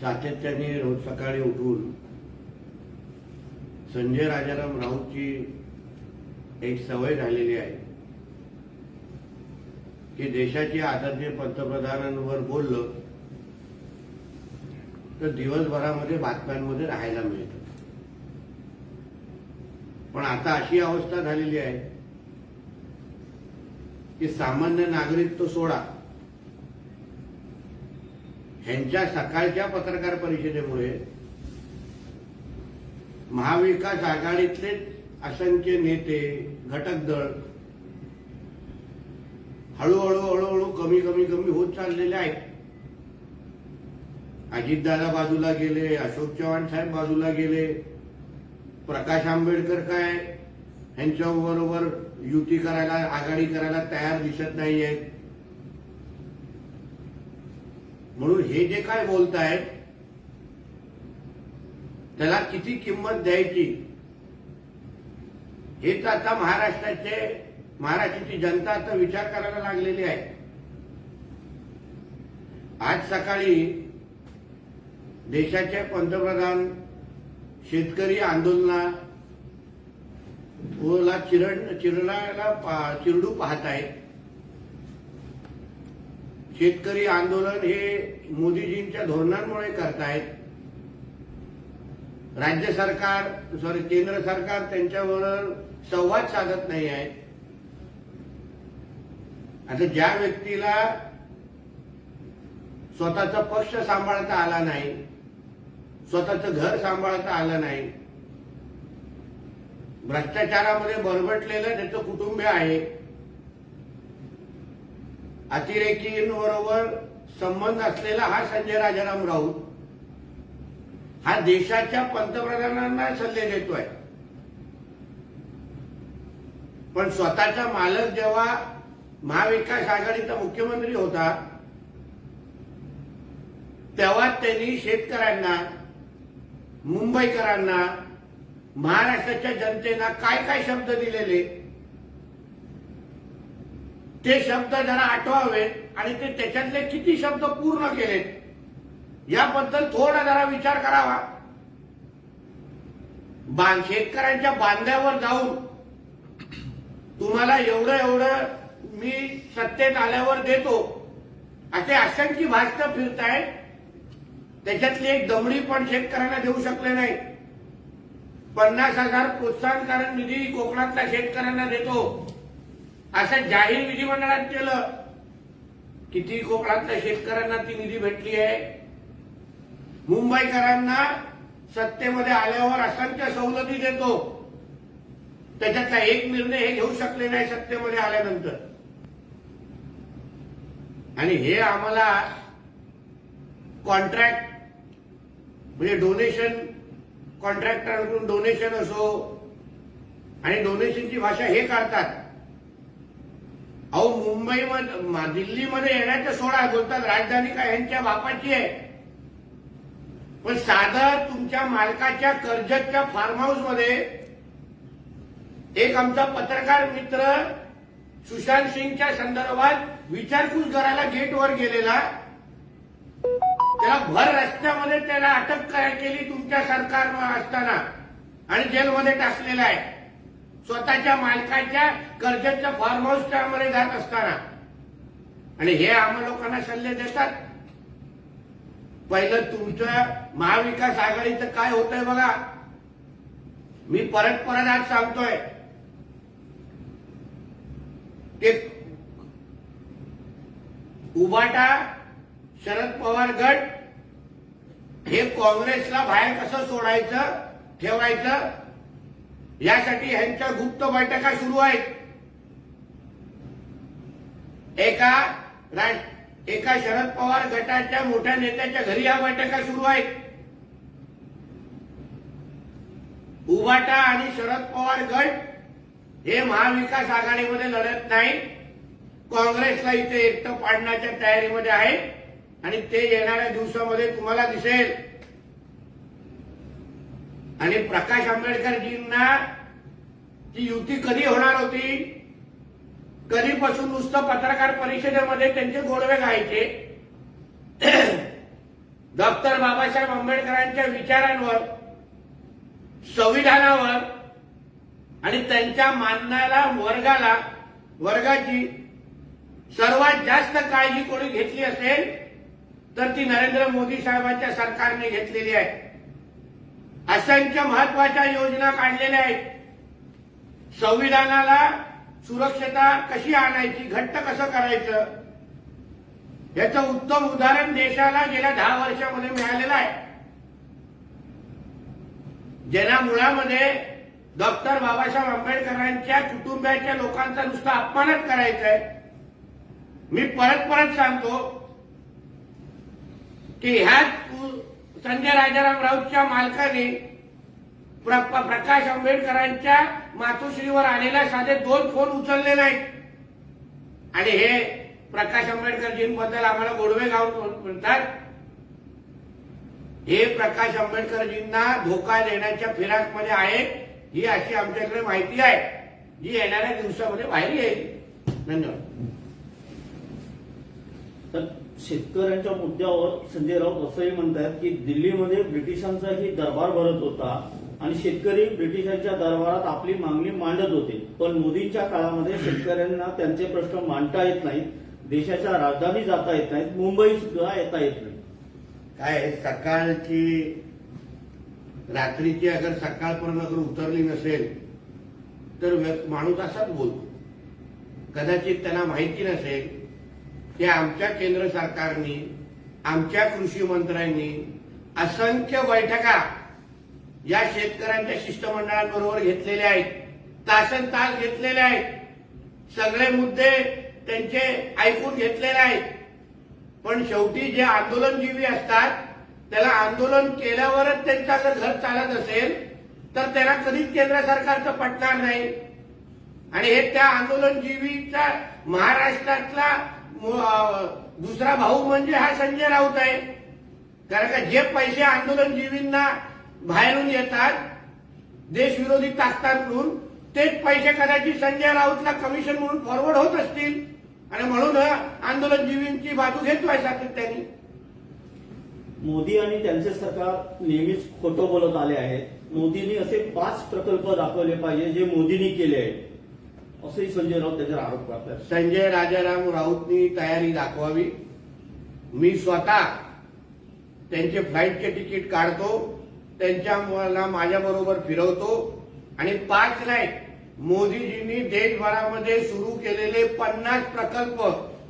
सातत्याने रोज सकाळी उठून संजय राजाराम राऊतची एक सवय झालेली आहे की देशाची आदरणीय पंतप्रधानांवर बोललं तर दिवसभरामध्ये बातम्यांमध्ये राहायला मिळतं. पण आता अशी अवस्था झालेली आहे की सामान्य नागरिक तो सोडा, ह्यांच्या सकाळच्या पत्रकार परिषदेमुळे महाविकास आघाडीतले असंख्य नेते, घटक दळ हळूहळू कमी होत चाललेले आहेत. अजितदादा बाजूला गेले, अशोक चव्हाण साहेब बाजूला गेले, प्रकाश आंबेडकर काय ह्यांच्याबरोबर युती करायला, आघाडी करायला तयार दिसत नाहीये. म्हणून हे जे काय बोलतायत त्याला किती किंमत द्यायची हेच आता महाराष्ट्राची जनता आता विचार करायला लागलेली आहे. आज सकाळी देशाचे पंतप्रधान शेतकरी आंदोलनाला चिरडू पाहत आहेत. शेतकरी आंदोलन हे मोदीजींच्या धोरणांमुळे करतायत. राज्य सरकार केंद्र सरकार त्यांच्याबरोबर संवाद साधत नाही आहे. आता ज्या व्यक्तीला स्वतःचा पक्ष सांभाळता आला नाही, स्वतःचं घर सांभाळता आलं नाही, भ्रष्टाचारामध्ये बरबटलेलं त्याचं कुटुंब आहे, अतिरेकींबरोबर संबंध असलेला हा संजय राजाराम राऊत हा देशाच्या पंतप्रधानांना सल्ले देतोय. पण स्वतःचा मालक जेव्हा महाविकास आघाडीचा मुख्यमंत्री होता तेव्हा त्यांनी शेतकऱ्यांना, मुंबईकरांना, महाराष्ट्राच्या जनतेला काय काय शब्द दिलेले ते शब्द जरा आठवावेत आणि ते त्याच्यातले किती शब्द पूर्ण केलेत याबद्दल थोडा जरा विचार करावा. शेतकऱ्यांच्या बांध्यावर जाऊन तुम्हाला एवढं मी सत्तेत आल्यावर देतो असे असंख्य भाषणं फिरतायत. त्याच्यातली एक दमडी पण शेतकऱ्यांना देऊ शकले नाही. 50,000 प्रोत्साहन निधी कोकणातल्या शेतकऱ्यांना देतो असं जाहीर विधिमंडळात केलं. किती कोकणातल्या शेतकऱ्यांना ती निधी भेटली आहे? मुंबईकरांना सत्तेमध्ये आल्यावर असंख्य सवलती देतो, त्याच्यातला एक निर्णय हे घेऊ शकले नाही सत्तेमध्ये आल्यानंतर. आणि हे आम्हाला कॉन्ट्रॅक्ट म्हणजे डोनेशन, कॉन्ट्रॅक्टरांकडून डोनेशन असो आणि डोनेशनची भाषा हे काढतात. अहो मुंबईमध्ये, दिल्लीमध्ये येण्याचं सोडा, बोलतात राजधानी काय यांच्या बापाची आहे. पण साधं तुमच्या मालकाच्या कर्जतच्या फार्म हाऊस मध्ये एक आमचा पत्रकार मित्र सुशांत सिंगच्या संदर्भात विचारपूस करायला गेटवर गेलेला, त्याला भर रस्त्यामध्ये त्याला अटक केली तुमच्या सरकार असताना आणि जेलमध्ये टाकलेला आहे. स्वतःच्या मालकाच्या कर्जतच्या फार्म हाऊसच्या मध्ये जात असताना. आणि हे आम्हा लोकांना सल्ले देतात. पहिलं तुमचं महाविकास आघाडीचं काय होतंय बघा. मी परत आज सांगतोय की उबाटा, शरद पवार गट हे काँग्रेसला बाहेर कसं सोडायचं, ठेवायचं यासाठी ह्यांच्या गुप्त बैठका सुरू आहेत. एका शरद पवार गटाच्या मोठ्या नेत्याच्या घरी या बैठका सुरू आहेत. उबाटा आणि शरद पवार गट हे महाविकास आघाडीमध्ये लढत नाही, काँग्रेसला इथे एकटं पाडण्याच्या तयारीमध्ये आहे. आणि ते येणाऱ्या दिवसामध्ये तुम्हाला दिसेल. आणि प्रकाश आंबेडकरजींना ती युती कधी होणार होती, कधीपासून नुसतं पत्रकार परिषदेमध्ये त्यांचे गोडवे गायचे डॉक्टर बाबासाहेब आंबेडकरांच्या विचारांवर, संविधानावर आणि त्यांच्या मानणाऱ्या वर्गाची सर्वात जास्त काळजी कोणी घेतली असेल तर ती नरेंद्र मोदी साहेबांच्या सरकारने घेतलेली आहे. असंख्य महत्वाच्या योजना काढलेल्या आहेत. संविधानाला सुरक्षता कशी आणायची, घट्ट कसं करायचं, याचं उत्तम उदाहरण देशाला गेल्या 10 वर्षामध्ये मिळालेलं आहे. ज्यांना मुळामध्ये डॉक्टर बाबासाहेब आंबेडकरांच्या कुटुंबाच्या लोकांचा नुसता अपमानच करायचा आहे. मी परत सांगतो की ह्याच संजय राजाराम राऊतच्या मालकाने प्रकाश आंबेडकरांच्या मातोश्रीवर आलेला साधे 2 फोन उचलले नाहीत. आणि हे प्रकाश आंबेडकरजींबद्दल आम्हाला गोडवे गाव म्हणतात. हे प्रकाश आंबेडकरजींना धोका देण्याच्या फिराकमध्ये आहे, ही अशी आमच्याकडे माहिती आहे, जी येणाऱ्या दिवसामध्ये बाहेर येईल. धन्यवाद. तर शेतकऱ्यांच्या मुद्द्यावर संजय राऊत असंही म्हणतात की दिल्लीमध्ये ब्रिटिशांचाही दरबार भरत होता आणि शेतकरी ब्रिटिशांच्या दरबारात आपली मागणी मांडत होते, पण मोदींच्या काळामध्ये शेतकऱ्यांना त्यांचे प्रश्न मांडता येत नाहीत, देशाच्या राजधानी जाता येत नाहीत, मुंबई सुद्धा येता येत नाही. काय सकाळची रात्रीची अगर सकाळपर्यंत अगर उतरली नसेल तर माणूस असाच बोलतो. कदाचित त्यांना माहिती नसेल की आमच्या केंद्र सरकारने, आमच्या कृषी मंत्र्यांनी असंख्य बैठका या शेतकऱ्यांच्या शिष्टमंडळांबरोबर घेतलेल्या आहेत, तासन तास घेतलेल्या आहेत, सगळे मुद्दे त्यांचे ऐकून घेतलेले आहेत. पण शेवटी जे आंदोलनजीवी असतात त्याला आंदोलन केल्यावरच त्यांचा जर घर चालत असेल तर त्यांना कधीच केंद्र सरकारचं पटणार नाही. आणि हे त्या आंदोलनजीवीचा महाराष्ट्रातला दुसरा भाऊ म्हणजे हा संजय राऊत आहे. कारण का जे पैसे आंदोलनजीवींना बाहेरून येतात देशविरोधी ताकदांकडून, तेच पैसे कदाचित संजय राऊतला कमिशन म्हणून फॉरवर्ड होत असतील आणि म्हणून आंदोलनजीवींची बाजू घेतोय सातत्याने. मोदी आणि त्यांचे सरकार नेहमीच खोटं बोलत आले आहेत. मोदींनी असे 5 प्रकल्प दाखवले पाहिजे जे मोदींनी केले आहेत, असंही संजय राऊत त्याच्यावर आरोप करतात. संजय राजाराम राऊतनी तयारी दाखवावी. मी स्वतः त्यांचे फ्लाईटचे तिकीट काढतो, त्यांच्या मुलाला माझ्याबरोबर फिरवतो आणि 5 नाही, मोदीजींनी देशभरामध्ये सुरू केलेले 50 प्रकल्प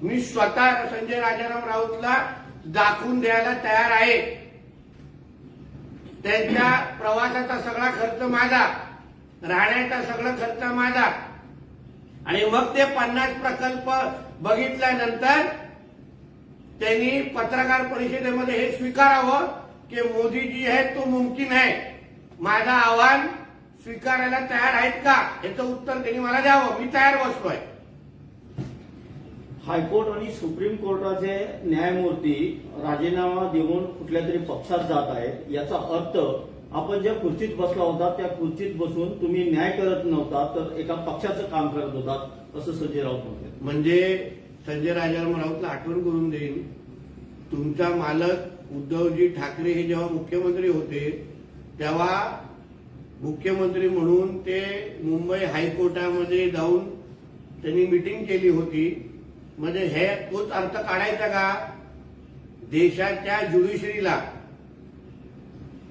मी स्वतः संजय राजाराम राऊतला दाखवून द्यायला तयार आहे. त्यांच्या प्रवासाचा सगळा खर्च माझा, राहण्याचा सगळा खर्च माझा. आणि मग ते 50 प्रकल्प बघितल्यानंतर त्यांनी पत्रकार परिषदेमध्ये हे स्वीकारावं की मोदीजी है तो मुमकिन है, माझं आव्हान स्वीकारायला तयार आहेत का, याचं उत्तर त्यांनी मला द्यावं. मी तयार बसलोय. हायकोर्ट आणि सुप्रीम कोर्टाचे न्यायमूर्ती राजीनामा देऊन कुठल्या तरी पक्षात जात आहेत. याचा अर्थ आपण ज्या खुर्चीत बसला होता त्या खुर्चीत बसून तुम्ही न्याय करत नव्हता तर एका पक्षाचं काम करत होतात, असं संजय राऊत म्हणतात. म्हणजे संजय राजाराम राऊतला आठवण करून देईन, तुमचा मालक उद्धवजी ठाकरे हे जेव्हा मुख्यमंत्री होते तेव्हा मुख्यमंत्री म्हणून ते मुंबई हायकोर्टामध्ये जाऊन त्यांनी मीटिंग केली होती. म्हणजे हे तोच अर्थ काढायचा का देशाच्या ज्युडिशरीला,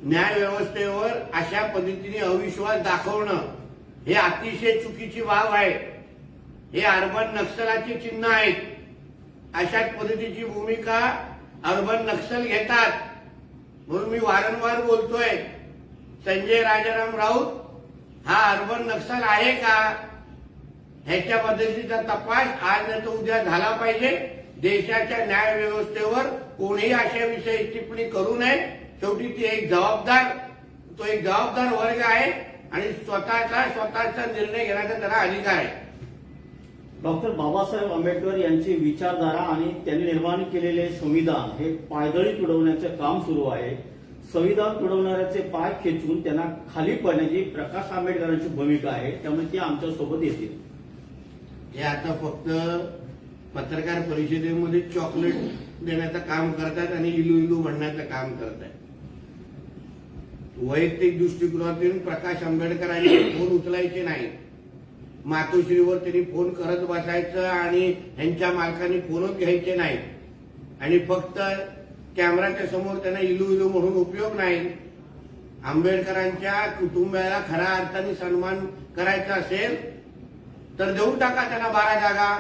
न्याय व्यवस्थेवर अशा पद्धतीने अविश्वास दाखवणं हे अतिशय चुकीची बाब आहे. हे अर्बन नक्षलाचे चिन्ह आहेत. अशाच पद्धतीची भूमिका अर्बन नक्षल घेतात. म्हणून मी वारंवार बोलतोय, संजय राजाराम राऊत हा अर्बन नक्षल आहे का, ह्याच्या पद्धतीचा तपास आज नाही तर उद्या झाला पाहिजे. देशाच्या न्याय व्यवस्थेवर कोणीही अशा विषयी टिप्पणी करू नये. शेवटी ती एक जबाबदार वर्ग आहे आणि स्वतःचा निर्णय घेण्याचा त्याला अधिकार आहे. डॉक्टर बाबासाहेब आंबेडकर यांची विचारधारा आणि त्यांनी निर्माण केलेले संविधान हे पायदळी तुडवण्याचे काम सुरू आहे. संविधान तुडवणाऱ्याचे पाय खेचून त्यांना खाली पडण्याची प्रकाश आंबेडकरांची भूमिका आहे, त्यामुळे ते आमच्यासोबत येतील. हे आता फक्त पत्रकार परिषदेमध्ये चॉकलेट देण्याचं काम करतात आणि इलू इलू म्हणण्याचं काम करतात. वैयक्तिक दृष्टिकोनातून प्रकाश आंबेडकरांनी फोन उचलायचे नाही. मातोश्रीवर त्यांनी फोन करत बसायचं आणि ह्यांच्या मालकांनी फोनच घ्यायचे नाही आणि फक्त कॅमेराच्या समोर त्यांना इलू इलू म्हणून उपयोग नाही. आंबेडकरांच्या कुटुंबाला खऱ्या अर्थाने सन्मान करायचा असेल तर देऊन टाका त्यांना 12 जागा.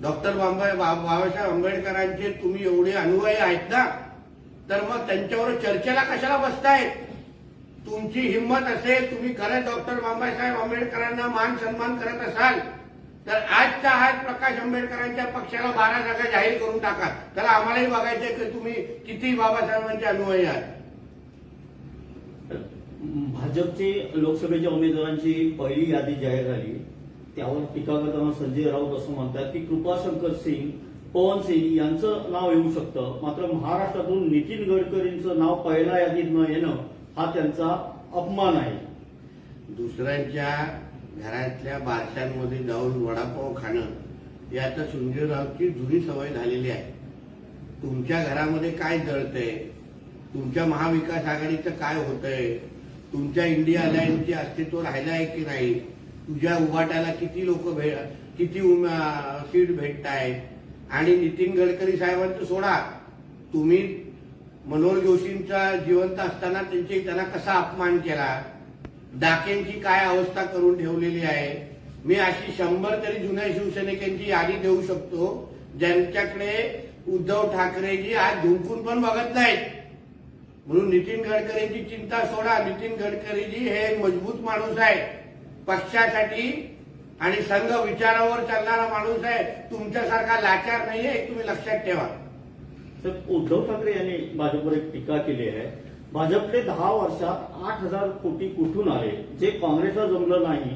डॉक्टर बाबासाहेब आंबेडकरांचे तुम्ही एवढे अनुयायी आहेत ना, तर मग त्यांच्यावर चर्चेला कशाला बसताय? तुमची हिंमत असेल, तुम्ही खरं डॉक्टर बाबासाहेब आंबेडकरांना मान सन्मान करत असाल तर आजच्या आज प्रकाश आंबेडकरांच्या पक्षाला 12 जागा जाहीर करून टाका. त्याला आम्हालाही बघायचंय की तुम्ही किती बाबासाहेबांचे अनुयायी आहात. भाजपची लोकसभेच्या उमेदवारांची पहिली यादी जाहीर झाली. त्यावर टीका करताना संजय राऊत असं म्हणतात की कृपाशंकर सिंग, पवन सिंग यांचं नाव येऊ शकतं, मात्र महाराष्ट्रातून नितीन गडकरींचं नाव पहिल्या यादीत न येणं हा त्यांचा अपमान आहे. दुसऱ्यांच्या घरातल्या बारशांमध्ये जाऊन वडापाव खाणं ही आता संजय राऊतची जुनी सवय झालेली आहे. तुमच्या घरामध्ये काय जळतंय, तुमच्या महाविकास आघाडीचं काय होतंय, तुमच्या इंडिया अलायन्सचे अस्तित्व राहिलं आहे की नाही, तुझ्या उभाट्याला किती लोक किती सीट भेटतायत. आणि नितीन गडकरी साहेबांचं सोडा, तुम्ही मनोहर जोशींचा जिवंत असताना त्यांना कसा अपमान केला, डाकेंची काय अवस्था करून ठेवलेली आहे. मी अशी 100 तरी जुन्या शिवसैनिकांची यादी देऊ शकतो ज्यांच्याकडे उद्धव ठाकरेजी आज झुंकून पण बघत नाहीत. म्हणून नितीन गडकरींची चिंता सोडा. नितीन गडकरीजी हे एक मजबूत माणूस आहे, पक्षासाठी आणि संघ विचारावर चालणारा माणूस आहे. तुमच्यासारखा लाचार नाहीये, हे तुम्ही लक्षात ठेवा. उद्धव ठाकरे यांनी भाजपवर एक टीका केली आहे. भाजपने 10 वर्षात 8,000 कोटी कुठून आले, जे काँग्रेसला जमलं नाही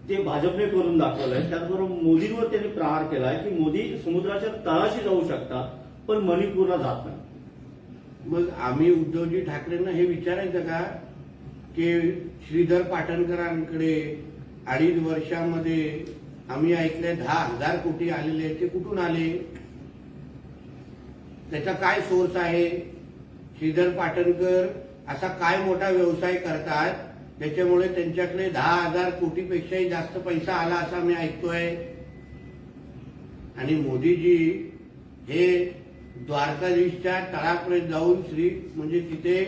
ते भाजपने करून दाखवलं आहे. त्याचबरोबर मोदींवर त्यांनी प्रहार केलाय की मोदी समुद्राच्या तळाशी जाऊ शकतात पण मणिपूरला जात नाही. मग आम्ही उद्धवजी ठाकरेंना हे विचारायचं का की श्रीधर पाटणकरांकडे 2.5 वर्षामध्ये आम्ही ऐकले 10,000 कोटी आलेले, ते कुठून आले, त्याचा काय सोर्स आहे? श्रीधर पाटणकर असा काय मोठा व्यवसाय करतात त्याच्यामुळे त्यांच्याकडे 10,000 कोटीपेक्षाही जास्त पैसा आला असा मी ऐकतोय. आणि मोदीजी हे द्वारकाधीशच्या तळापर्यंत जाऊन म्हणजे तिथे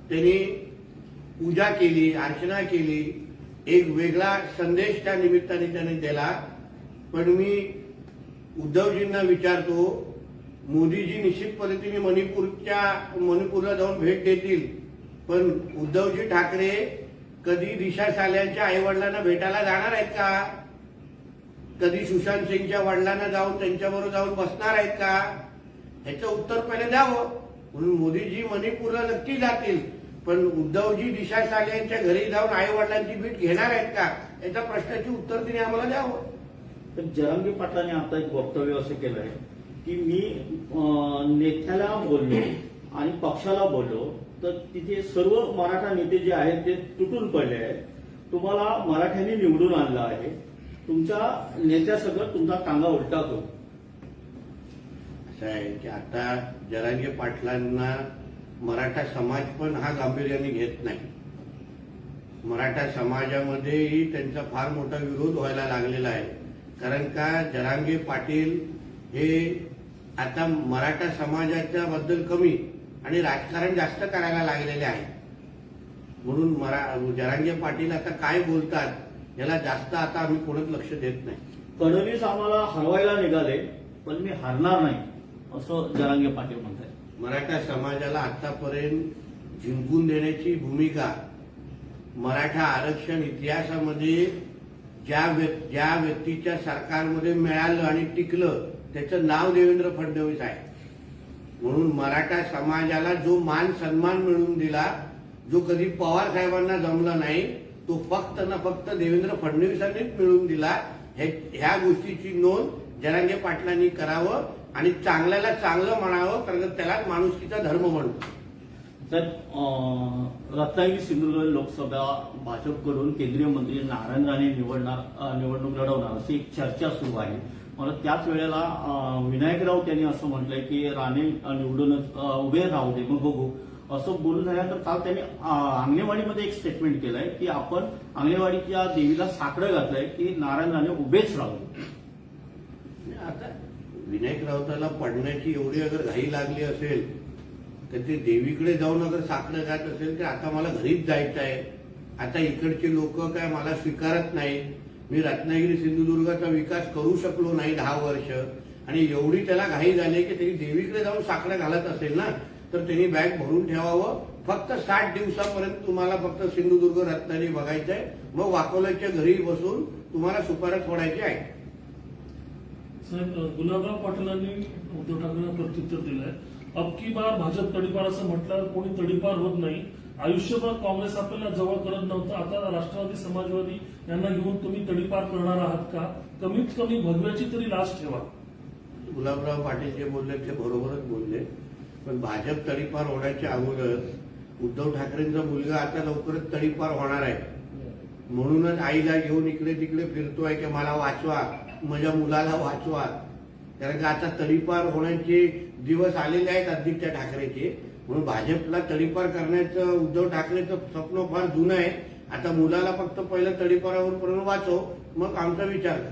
त्यांनी पूजा केली, अर्चना केली, एक वेगळा संदेश त्या निमित्ताने त्यांनी दिला. पण मी उद्धवजींना विचारतो, मोदीजी निश्चित पद्धतीने मणिपूरला जाऊन भेट देतील, पण उद्धवजी ठाकरे कधी दिशा साल्यांच्या आई वडिलांना भेटायला जाणार आहेत का? कधी सुशांत सिंगच्या वडिलांना जाऊन त्यांच्याबरोबर जाऊन बसणार आहेत का? ह्याचं उत्तर पहिले द्यावं. म्हणून मोदीजी मणिपूरला नक्की जातील, पण उद्धवजी दिशा साल्यांच्या घरी जाऊन आई वडिलांची भेट घेणार आहेत का, याच्या प्रश्नाची उत्तर तिने आम्हाला द्यावं. पण जरांगे पाटलांनी आता एक वक्तव्य असं केलं आहे की मी नेत्याला बोललो आणि पक्षाला बोललो तर तिथे सर्व मराठा नेते जे आहेत ते तुटून पडले आहेत. तुम्हाला मराठ्यांनी निवडून आणलं आहे, तुमच्या नेत्यासकट तुमचा टांगा उलटा करू. असं आहे की आता जरांगे पाटलांना मराठा समाज पण हा गांभीर्याने घेत नाही. मराठा समाजामध्येही त्यांचा फार मोठा विरोध व्हायला लागलेला आहे. कारण का जरांगे पाटील हे आता मराठा समाजाच्या बद्दल कमी आणि राजकारण जास्त करायला लागलेले आहे. म्हणून जरांगे पाटील आता काय बोलतात याला जास्त आता आम्ही कोणच लक्ष देत नाही. फडणवीस आम्हाला हरवायला निघाले पण मी हरणार नाही असं जरांगे पाटील म्हणतात. मराठा समाजाला आतापर्यंत जिंकून देण्याची भूमिका मराठा आरक्षण इतिहासामध्ये ज्या व्यक्तीच्या सरकारमध्ये मिळालं आणि टिकलं त्याचं नाव देवेंद्र फडणवीस आहे. म्हणून मराठा समाजाला जो मान सन्मान मिळवून दिला, जो कधी पवार साहेबांना जमला नाही, तो फक्त ना फक्त देवेंद्र फडणवीसांनीच मिळवून दिला. ह्या गोष्टीची नोंद जरांगे पाटलांनी करावं आणि चांगल्याला चांगलं म्हणावं, कारण त्यालाच माणुसकीचा धर्म म्हणतो. तर रत्नागिरी सिंधुदुर्ग लोकसभा भाजपकडून केंद्रीय मंत्री नारायण राणे निवडणूक लढवणार अशी एक चर्चा सुरू आहे. मला त्याच वेळेला विनायक राऊत यांनी असं म्हटलंय की राणे निवडूनच उभे राहू दे मग बघू असं बोलून झाल्यानंतर काल त्यांनी अंगणेवाडीमध्ये एक स्टेटमेंट केलंय की आपण अंगणेवाडीच्या देवीला साकडं घातलंय की नारायण राणे उभेच राहू दे. आता विनायक राऊताला पडण्याची एवढी अगर घाई लागली असेल तर ते देवीकडे जाऊन अगर साकडं घात असेल तर आता मला घरीच जायचं आहे, आता इकडचे लोक काय मला स्वीकारत नाही, मी रत्नागिरी सिंधुदुर्गाचा विकास करू शकलो नाही 10 वर्ष आणि एवढी त्याला घाई झाली की त्यांनी देवीकडे जाऊन साकडं घालत असेल ना तर त्यांनी बॅग भरून ठेवावं. फक्त 60 दिवसापर्यंत तुम्हाला फक्त सिंधुदुर्ग रत्नागिरी बघायचं आहे, मग वाकोल्याच्या घरी बसून तुम्हाला सुपाऱ्या फोडायची आहे. साहेब, गुलाबराव पाटीलांनी उद्धव ठाकरेंना प्रत्युत्तर दिलंय. अब की बार भाजप तडीपार असं म्हटलं, कोणी तडीपार होत नाही. आयुष्यभर काँग्रेस आपल्याला जवळ करत नव्हतं, आता राष्ट्रवादी समाजवादी यांना घेऊन तुम्ही तडीपार करणार आहात का? कमीत कमी भगव्याची तरी लाच ठेवा. गुलाबराव पाटील जे बोलले ते बरोबरच बोलले, पण भाजप तडीपार होण्याच्या अगोदर उद्धव ठाकरेंचा मुलगा आता लवकरच तडीपार होणार आहे, म्हणूनच आईला घेऊन इकडे तिकडे फिरतोय की मला वाचवा, माझ्या मुलाला वाचवा. कारण का आता तडीपार होण्याचे दिवस आलेले आहेत आदित्य ठाकरेचे, म्हणून भाजपला तडीपार करण्याचं उद्धव ठाकरेचं स्वप्न फार जुनं आहे. आता मुलाला फक्त पहिलं तडीपारावर वाचव, मग आमचा विचार कर.